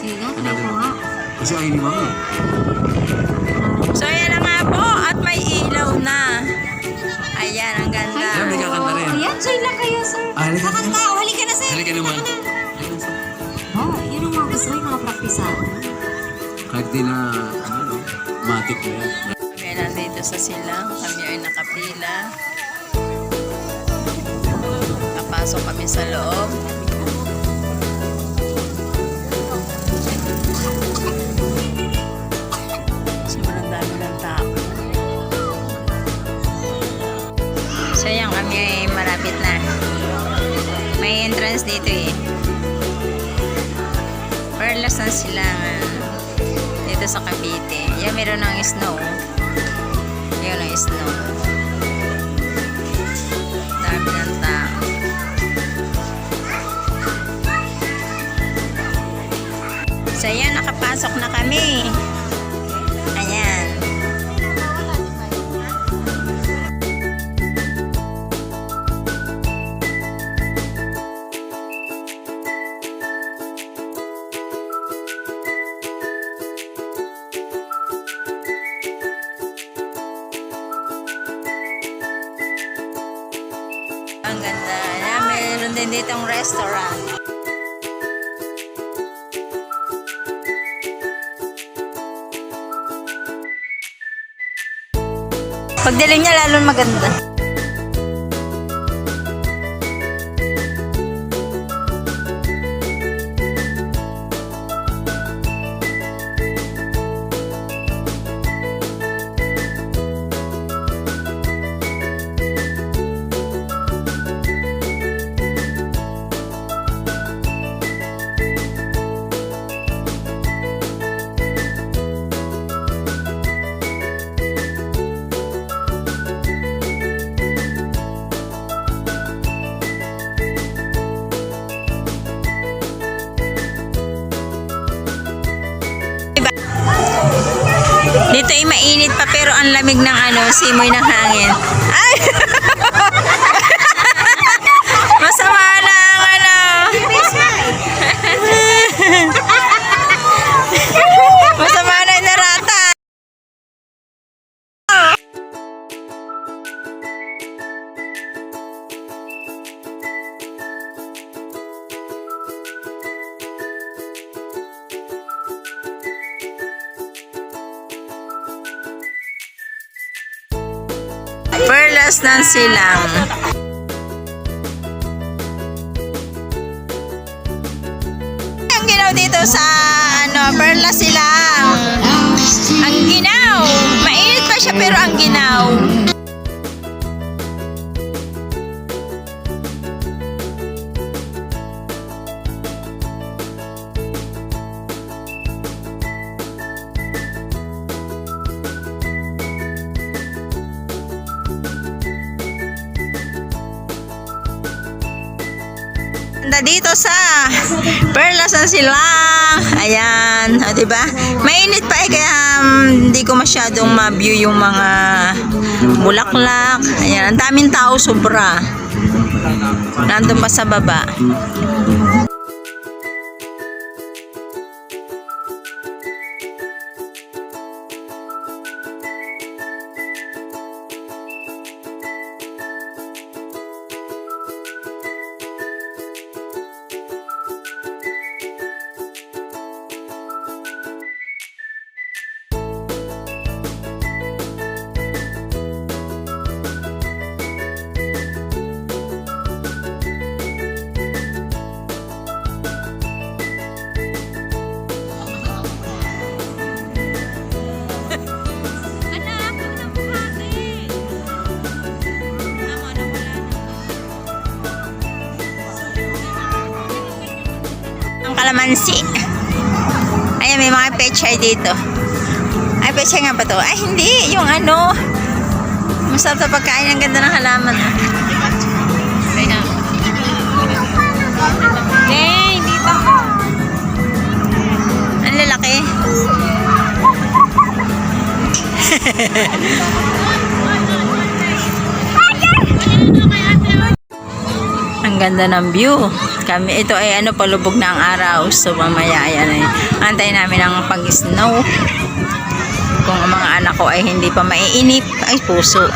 Sige nga, try ko nga. Kasi ayaw ni Mami. So, ayan na nga po. At may ilaw na. Ayan, ang ganda. Ayan, may kakanta rin. Ayan, join lang kayo, sir. Halika. Kakanta, halika na, sir. Halika naman. Oh, yun ang mga gusto ko yung mga praktisan. Kahit di na, ano, matik na yan. Kaya nandito sa silang. Kami ay nakapila. Kapasok kami sa loob. Sobrang dami ng tao. So yan, kami ay malapit na. May entrance dito eh. Perlas ng silangan. Dito sa Cavite. Yan, meron ng snow. Yan ang snow. Dami ng tao. So yan, nakapasok na kami. Ayan. Ang ganda. Ayan, meron din ditong restaurant. Pagdilim niya lalo maganda. Dito ay mainit pa pero ang lamig ng simoy ng hangin. Ay! Masama na ang Masama na yung narata. Perlas ng silang. Ang ginaw dito sa Perlas silang. Ang ginaw. Mainit pa siya pero ang ginaw. Dito sa Perlas ng silang. Ayan, o diba? Mainit pa kaya hindi ko masyadong ma-view yung mga bulaklak. Ayan, ang daming tao sobra. Nandun pa sa baba. Kalamansi. Ayan, may mga pechay dito. Ay, pechay nga ba to? Ay, hindi. Yung masarap na pagkain. Ang ganda ng halaman. Hey, dito. Ang lalaki. Ang Ang ganda ng view. Ito ay palubog na ang araw. So mamaya ayan ay antay namin ang pag-snow. Kung ang mga anak ko ay hindi pa maiinip, ay puso.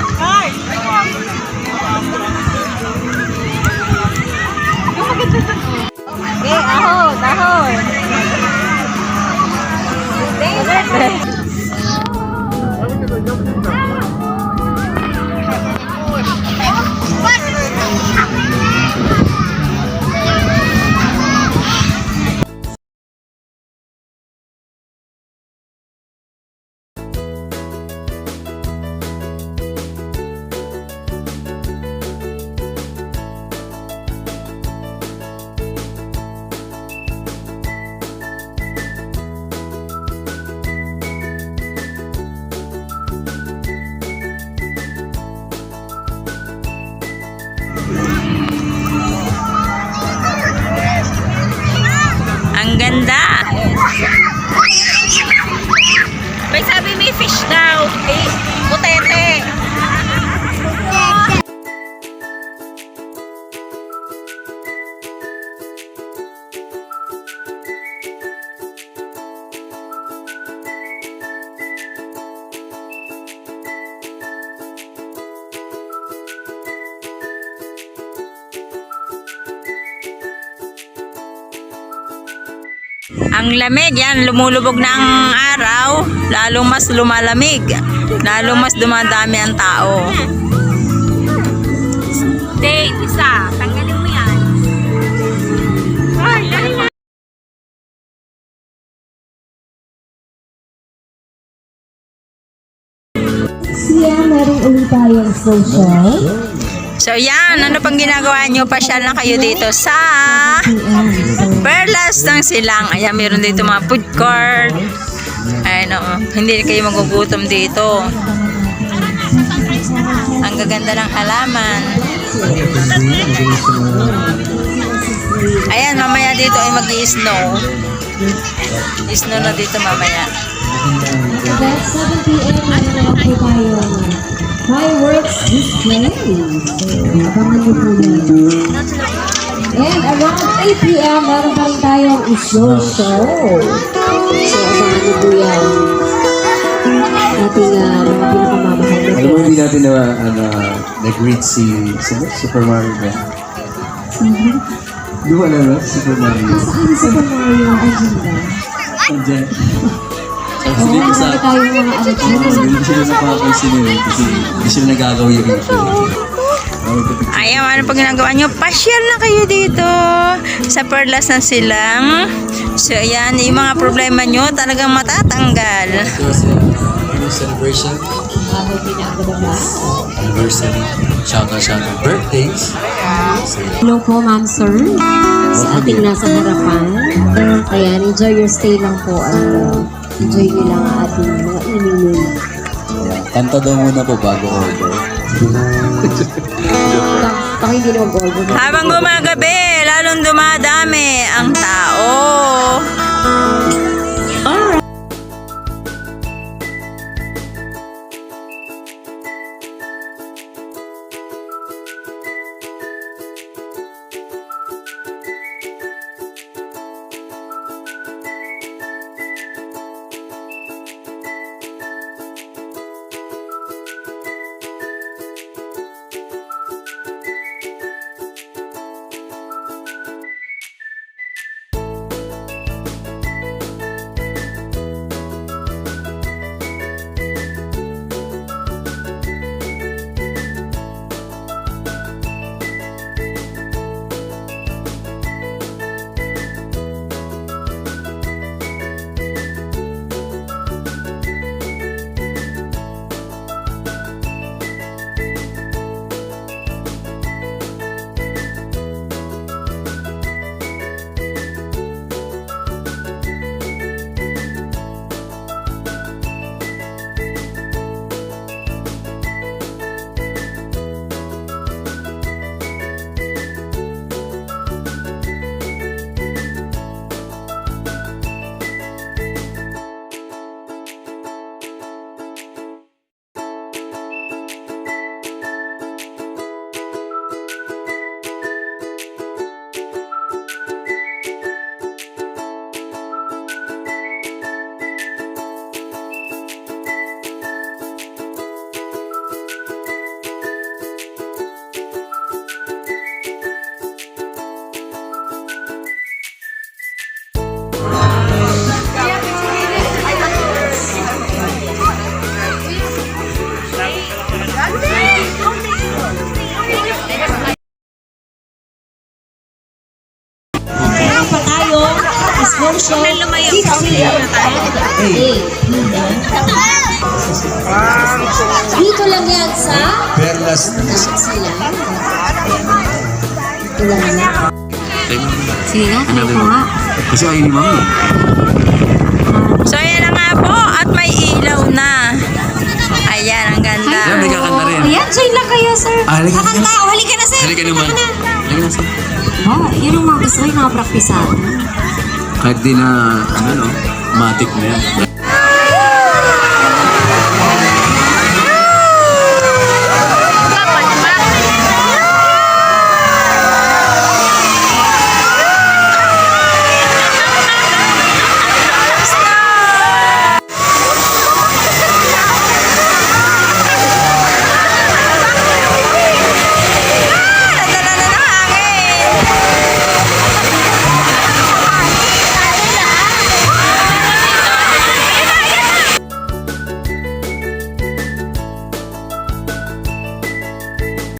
Ahon, ahon. Ang ganda. May sabi may fish daw. Putete. Ang lamig, yan, lumulubog na ang araw, lalong mas lumalamig, lalong mas dumadami ang tao. Date, isa, tanggalin mo yan. Ay, Siya, meron ulit tayong social. So yan, ano pang ginagawa nyo? Pasyal na kayo dito sa Perlas ng Silang. Ayan, meron dito mga food court. Ayan, hindi kayo magugutom dito. Ang gaganda ng halaman. Ayan, mamaya dito ay mag-i-snow. Snow na dito mamaya. At 7 p.m. meron naman po tayong fireworks display. Abangan niyo po yan. And around 8 p.m. meron pa rin tayong show. So, abangan niyo po yan. Ating mga pinakamamahal na Alam mo, hindi natin nag-greet si Super Mario ba? Di ba alam na, Super Mario? Saan sa Mario agenda? Andyan. Oo, marami tayong mga ano dito. Hindi sila napapansin nila kasi hindi sila nagagaw yung ritual. Ayaw, ano pag ginagawa nyo? Pasyal na kayo dito sa Perlas ng Silang. So, ayan, yung mga problema nyo talagang matatanggal. Celebration, Bago pinagdadaba. anniversary, shout out, birthdays. Hello po, ma'am, sir. Sa ating nasa harapan. Ayan, enjoy your stay lang po. Enjoy nyo lang ang ating mga inumin. Kanta daw muna po bago order. Baka hindi na mag-order. Habang gumagabi, lalong dumadami ang tao. Meron pa tayo slow show. Dito lang yan sa Perlas. sila. Ito lang yan. Sige nga, tayo ko nga. Kasi ayaw ni Mami. So, ayan na nga po. At may ilaw na. Ayan, ang ganda. Yan, may kakanta rin. Ayan, join lang kayo, sir. Halika na. Kakanta. O, halika na, sir. Halika naman. Halika na, sir. Oh, yun ang mga gusto ko yung mga praktisan. Kahit di na, ano no, matik na yan.